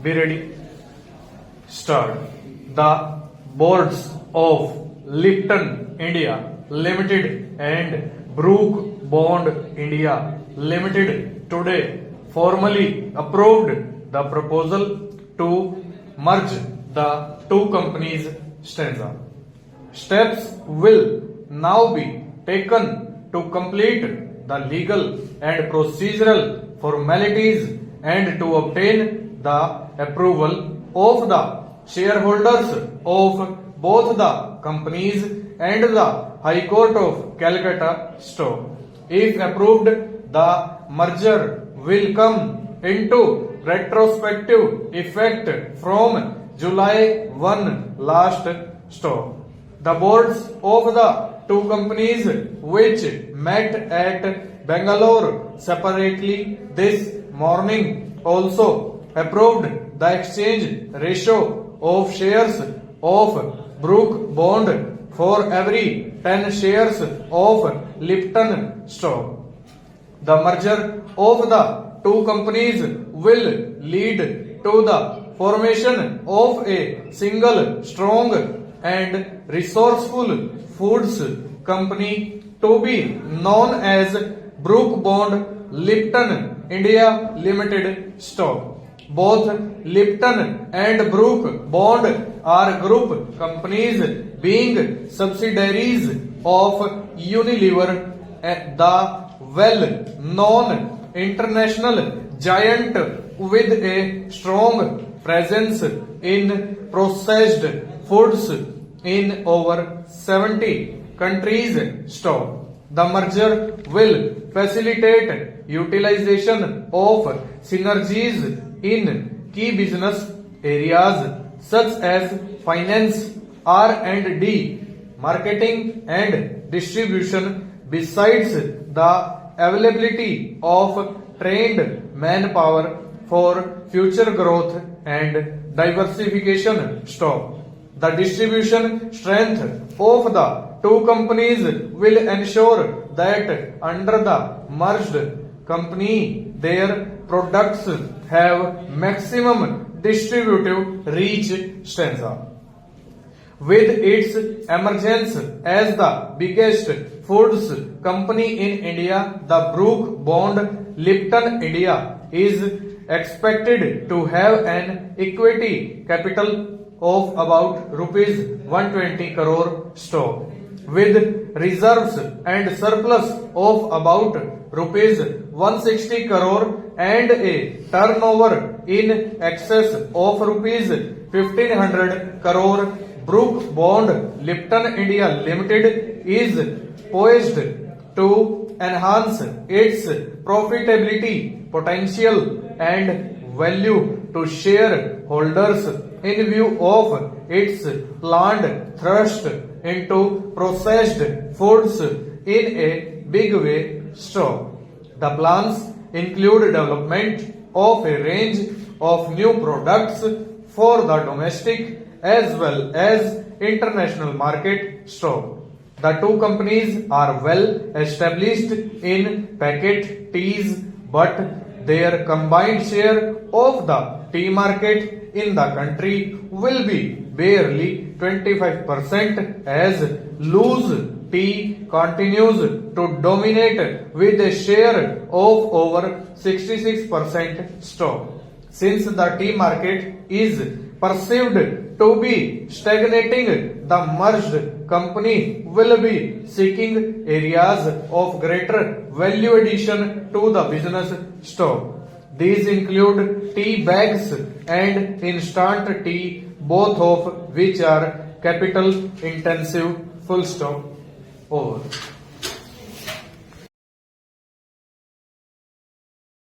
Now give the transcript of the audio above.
Be ready. Start. The boards of Lipton India Limited and Brook Bond India Limited today formally approved the proposal to merge the two companies. Stanza. Steps will now be taken to complete the legal and procedural formalities and to obtain the approval of the shareholders of both the companies and the High Court of Calcutta Stock. If approved, the merger will come into retrospective effect from July 1 last. Stock. The boards of the two companies which met at Bangalore separately this morning also approved the exchange ratio of shares of Brook Bond for every 10 shares of Lipton stock. The merger of the two companies will lead to the formation of a single strong and resourceful foods company to be known as Brook Bond Lipton India Limited Stock. Both Lipton and Brook Bond are group companies being subsidiaries of Unilever, the well-known international giant with a strong presence in processed foods in over 70 countries. Stock. The merger will facilitate utilization of synergies in key business areas such as finance, R&D, marketing and distribution, besides the availability of trained manpower for future growth and diversification. Stock. The distribution strength of the two companies will ensure that under the merged company their products have maximum distributive reach. Stanza. With its emergence as the biggest foods company in India, the Brook Bond Lipton India is expected to have an equity capital of about rupees 120 crore. Stock. With reserves and surplus of about rupees 160 crore and a turnover in excess of rupees 1500 crore, Brook Bond Lipton India Limited is poised to enhance its profitability potential and value to shareholders in view of its planned thrust into processed foods in a big way. Stock. The plans include development of a range of new products for the domestic as well as international market. Stock. The two companies are well established in packet teas, but their combined share of the tea market in the country will be barely 25% as loose tea continues to dominate with a share of over 66%. Stock. Since the tea market is perceived to be stagnating, the merged company will be seeking areas of greater value addition to the business. Stock. These include tea bags and instant tea, both of which are capital intensive. Full stop. Over.